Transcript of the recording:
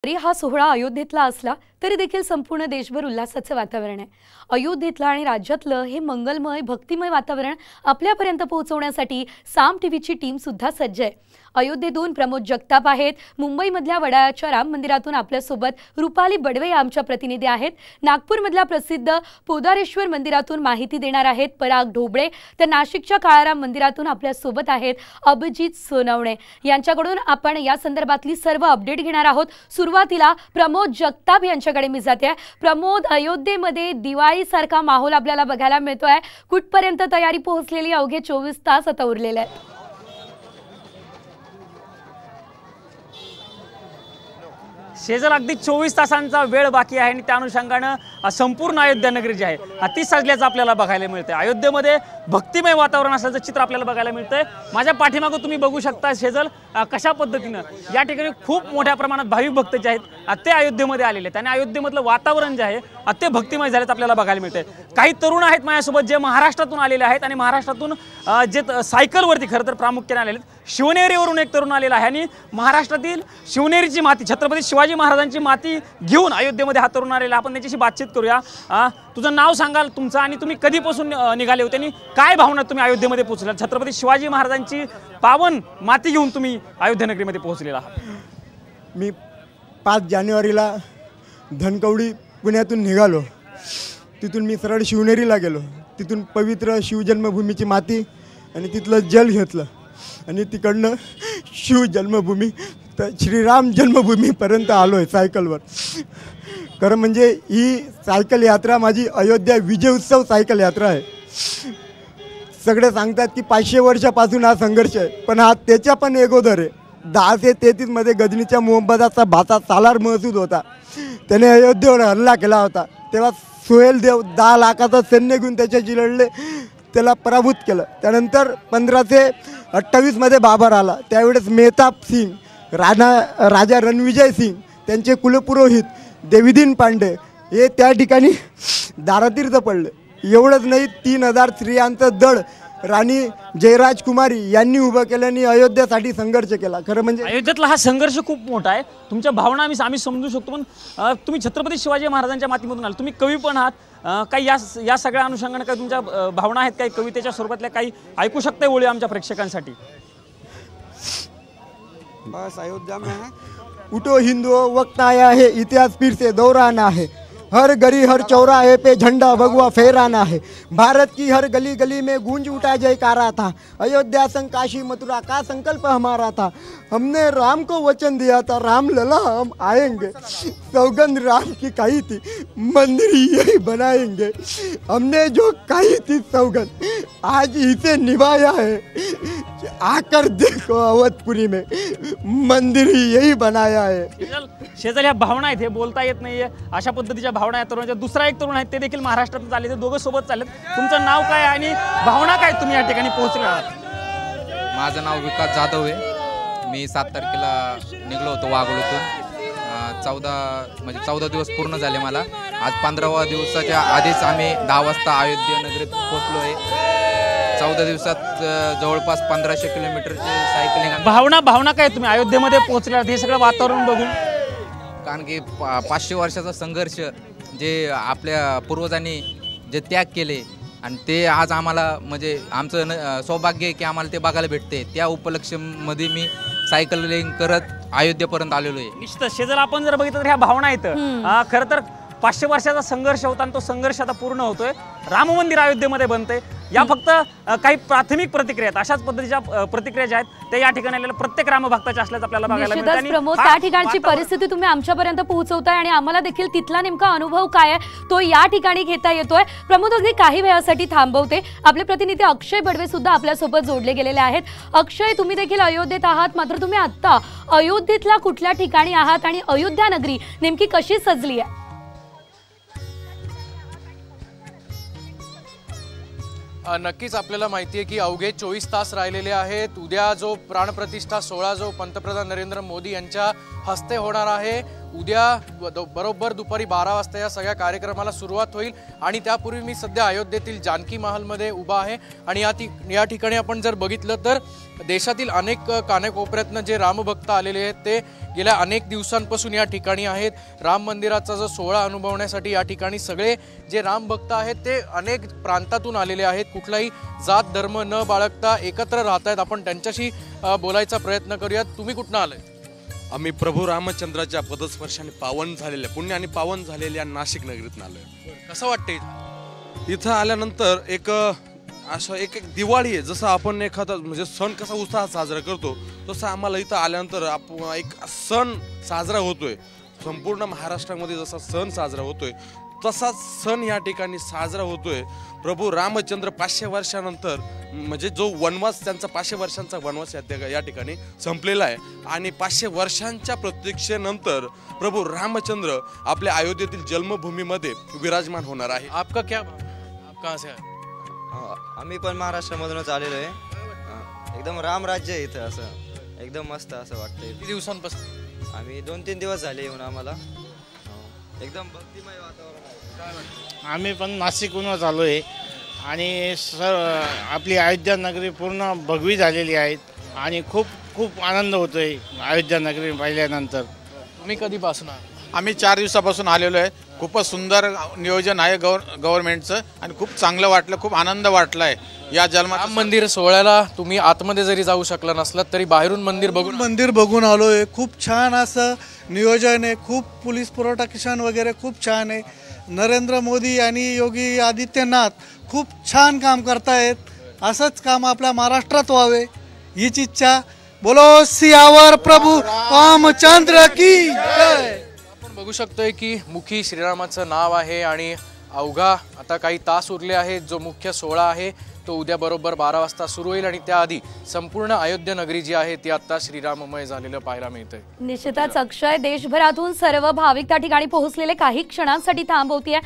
जरी हा सोहळा अयोध्येतला असला तरी देखील संपूर्ण देशभर उल्हासाचं वातावरण आहे। अयोध्येतलं आणि राज्यातलं हे मंगलमय भक्तिमय वातावरण आपल्यापर्यंत पोहोचवण्यासाठी साम टीव्हीची टीम सुद्धा सज्ज आहे। अयोध्येतून प्रमोद जगताप आहेत, मुंबईमधल्या वडाळ्याच्या राम मंदिरातून आपल्यासोबत रुपाली बडवे आमच्या प्रतिनिधी आहेत, नागपूरमधल्या प्रसिद्ध पोदारेश्वर मंदिरातून माहिती देणार आहेत पराग ढोबळे, तर नाशिकच्या काळाराम मंदिरातून आपल्यासोबत आहेत अभिजित सोनवणे। यांच्याकडून आपण या संदर्भातली सर्व अपडेट घेणार आहोत। सुरुवातीला प्रमोद जगताप यांच्याकडे मी जाते। प्रमोद, अयोध्येमध्ये दिवाळीसारखा माहोल आपल्याला बघायला मिळतोय, कुठपर्यंत तयारी पोहोचलेली? अवघे 24 तास आता उरलेले आहेत। शेजल अगदी 24 तासांचा वेळ बाकी आहे आणि त्या अनुषंगाने संपूर्ण अयोध्या नगरी जी आहे ती सजल्याचं आपल्याला बघायला मिळतंय। अयोध्येमध्ये भक्तिमय वातावरण असल्याचं चित्र आपल्याला बघायला मिळतंय। माझ्या पाठीमागे तुम्ही बघू शकता शेजल कशा पद्धतीनं या ठिकाणी खूप मोठ्या प्रमाणात भाविक भक्त जे आहेत ते अयोध्येमध्ये आलेले आहेत आणि अयोध्येमधलं वातावरण जे आहे ते भक्तिमय झाल्याचं आपल्याला बघायला मिळतंय। काही तरुण आहेत माझ्यासोबत जे महाराष्ट्रातून आलेले आहेत आणि महाराष्ट्रातून जे सायकलवरती खरं तर प्रामुख्याने आलेले आहेत। शिवनेरीवरून एक तरुण आलेला आहे आणि महाराष्ट्रातील शिवनेरीची माती, छत्रपती शिवाजी महाराजांची माती घेऊन अयोध्येमध्ये हा तरुण आलेला। आपण त्याच्याशी बातचीत करूया। तुझं नाव सांगाल तुमचं आणि तुम्ही कधीपासून निघाले होते आणि काय भावना तुम्ही अयोध्येमध्ये पोहोचला? छत्रपती शिवाजी महाराजांची पावन माती घेऊन तुम्ही अयोध्या नगरीमध्ये पोहोचलेला आहात। मी 5 जानेवारीला धनकवडी पुण्यातून निघालो, तिथून मी सरळ शिवनेरीला गेलो, तिथून पवित्र शिवजन्मभूमीची माती आणि तिथलं जल घेतलं आणि तिकडनं शिवजन्मभूमी तर श्रीराम जन्मभूमीपर्यंत आलो आहे सायकलवर। खरं म्हणजे ही सायकल यात्रा माझी अयोध्या विजय उत्सव सायकल यात्रा आहे। सगळे सांगतात की 500 वर्षापासून हा संघर्ष आहे, पण हा त्याच्या पण अगोदर आहे। 1033 मध्ये गजनीच्या मोहम्मदाचा भाचा सालार महसूद होता, त्याने अयोध्येवर हल्ला केला होता। तेव्हा सोहेल देव 10 लाखाचं सैन्य घेऊन त्याच्याशी लढले, त्याला पराभूत केलं। त्यानंतर 1528 मध्ये बाबर आला, त्यावेळेस मेहताब सिंग, राजा रणविजय सिंग, त्यांचे कुलपुरोहित देवीदीन पांडे हे त्या ठिकाणी दारातीर्थ पडले। एवढंच नाही, 3000 स्त्रियांचं दळ राणी जयराज कुमारी यांनी उभं केल्याने अयोध्येसाठी संघर्ष केला। खरं म्हणजे अयोध्येतला हा संघर्ष खूप मोठा आहे। तुमच्या भावना आम्ही समजू शकतो, पण तुम्ही छत्रपती शिवाजी महाराजांच्या मातीमधून आले, तुम्ही कवी पण आहात। काही या सगळ्या अनुषंगाने काही तुमच्या भावना आहेत, काही कवितेच्या स्वरूपातल्या काही ऐकू शकताय ओळी आमच्या प्रेक्षकांसाठी? बस अयोध्या में है, उठो हिंदुओं वक्त आया है, इतिहास फिर से दोहराना है। हर गली हर चौराहे पे झंडा भगवा फहराना है। भारत की हर गली गली में गूंज उठा जयकारा था। अयोध्या संग काशी मथुरा का संकल्प हमारा था। हमने राम को वचन दिया था, राम लला हम आएंगे। सौगंध राम की कही थी, मंदिर यही बनाएंगे। हमने जो कही थी सौगंध आज इसे निभाया है। आकर देखो अवधपुरी में मंदिर यही बनाया है। शेजल ह्या भावना आहेत, हे बोलता येत नाहीये अशा पद्धतीच्या भावना आहेत तरुणांच्या। दुसरा एक तरुण आहेत, ते देखील महाराष्ट्रातून आले, ते दोघं सोबत चाललेत। तुमचं नाव काय आणि भावना काय, तुम्ही या ठिकाणी पोहोचले आहात? माझं नाव विकास जाधव आहे। मी 7 तारखेला निघलो होतो वाघोलीतून। 14 दिवस पूर्ण झाले मला। आज 15व्या दिवसाच्या आधीच आम्ही 10 वाजता अयोध्या नगरीत पोहोचलो आहे। 14 दिवसात जवळपास 1500 किलोमीटरची सायकलिंग। भावना काय, तुम्ही अयोध्येमध्ये पोहोचले हे सगळं वातावरण बघून? कारण की 500 वर्षाचा संघर्ष जे आपल्या पूर्वजांनी जे त्याग केले आणि ते आज आम्हाला म्हणजे आमचं सौभाग्य आहे की आम्हाला ते बघायला भेटते। त्या उपलक्षामध्ये मी सायकलिंग करत अयोध्येपर्यंत आलेलो आहे। निश्चित शेजल, आपण जर बघितलं तर ह्या भावना आहेत। खरं तर 500 वर्षाचा संघर्ष होता आणि तो संघर्ष आता पूर्ण होतोय। राम मंदिर अयोध्येमध्ये बनतंय। या फक्त काही प्राथमिक प्रतिक्रिया आहेत, अशाच पद्धतीच्या प्रतिक्रिया ज्या आहेत त्या या ठिकाणी आलेल्या प्रत्येक रामभक्ताच्या असल्याचं आपल्याला बघायला मिळतं। प्रमोद, त्या ठिकाणची परिस्थिती तुम्ही आमच्यापर्यंत पोहोचवताय आणि आम्हाला देखील तिथला नेमका अनुभव काय आहे तो या ठिकाणी घेता येतोय। प्रमोद, अगदी काही वेळासाठी थांबवते, आपले प्रतिनिधी अक्षय बडवे सुद्धा आपल्यासोबत जोडले गेलेले आहेत। अक्षय, तुम्ही देखील अयोध्येत आहात, मात्र तुम्ही आत्ता अयोध्येतल्या कुठल्या ठिकाणी आहात आणि अयोध्या नगरी नेमकी कशी सजली आहे? नक्कीच आपल्याला माहिती आहे की अवघे 24 तास राहिलेले आहेत। उद्या जो प्राणप्रतिष्ठा सोहळा जो पंतप्रधान नरेंद्र मोदी यांच्या हस्ते होणार आहे, उद्या बरोबर दुपारी 12 वाजता या सगळ्या कार्यक्रमाला सुरुवात होईल आणि त्यापूर्वी मी सध्या अयोध्येतील जानकी महालमध्ये उभा आहे आणि या ठिकाणी आपण जर बघितलं तर देशातील अनेक कानाकोपऱ्यातनं जे रामभक्त आलेले आहेत ते गेल्या अनेक दिवसांपासून या ठिकाणी आहेत। राम मंदिराचा जो सोहळा अनुभवण्यासाठी या ठिकाणी सगळे जे रामभक्त आहेत ते अनेक प्रांतातून आलेले आहेत, कुठलाही जात धर्म न बाळगता एकत्र राहत आहेत। आपण त्यांच्याशी बोलायचा प्रयत्न करूयात। तुम्ही कुठनं आलाय? आम्ही प्रभू रामचंद्राच्या पदस्पर्शाने पावन झालेल्या पुण्य आणि पावन झालेल्या नाशिक नगरीतून आलोय। कसं वाटतंय इथं आल्यानंतर एक असं एक दिवाळी आहे, जसं आपण एखादा म्हणजे सण कसा उत्साहात साजरा करतो तसं आम्हाला इथं आल्यानंतर एक सण साजरा होतोय। संपूर्ण महाराष्ट्रामध्ये जसा सण साजरा होतोय तसाच सण या ठिकाणी साजरा होतोय। प्रभू रामचंद्र 500 वर्षानंतर म्हणजे जो वनवास त्यांचा 500 वर्षांचा वनवास या ठिकाणी संपलेला आहे आणि 500 वर्षांच्या प्रतीक्षेनंतर प्रभू रामचंद्र आपल्या अयोध्येतील जन्मभूमीमध्ये विराजमान होणार आहे। आपका क्या आप कहाँ से आए? आम्ही पण महाराष्ट्रामधूनच आलेलो आहे। एकदम राम राज्य आहे इथं, असं एकदम मस्त असं वाटतंय। किती दिवसांपासून? आम्ही 2-3 दिवस झाले येऊन आम्हाला एकदम भक्तिमय वातावरण आहे। काय वाटतं? आम्ही पण नाशिकहूनच आलो आहे आणि आपली अयोध्या नगरी पूर्ण भगवी झालेली आहेत आणि खूप खूप आनंद होतोय अयोध्या नगरी पाहिल्यानंतर। तुम्ही कधीपासून आहात? आम्ही 4 दिवसापासून आलेलो आहे। खूपच सुंदर नियोजन आहे गव्हर्नमेंटचं आणि खूप चांगलं वाटलं, खूप आनंद वाटला आहे या राम मंदिर सोहळ्याला। तुम्ही आतमध्ये जरी जाऊ शकला नसलात तरी बाहेरून मंदिर बघून आलोय। खूप छान असं नियोजन आहे, खूप पोलीस प्रोटेक्शन वगैरे खूप छान आहे। नरेंद्र मोदी आणि योगी आदित्यनाथ खूप छान काम करतायत, असंच काम आपल्या महाराष्ट्रात व्हावे हीच इच्छा। बोलो सियावर प्रभू रामचंद्र की जय। बघू शकतोय की मुखी श्रीरामाचं नाव आहे आणि अवघा आता काही तास उरले आहेत। जो मुख्य सोहळा आहे तो उद्या बरोबर 12 वाजता सुरू होईल आणि त्याआधी संपूर्ण अयोध्या नगरी जी आहे ती आता श्रीराममय झालेलं पाहायला मिळतंय। निश्चितच अक्षय, देशभरातून सर्व भाविक त्या ठिकाणी पोहोचलेले काही क्षणांसाठी थांबवतीये।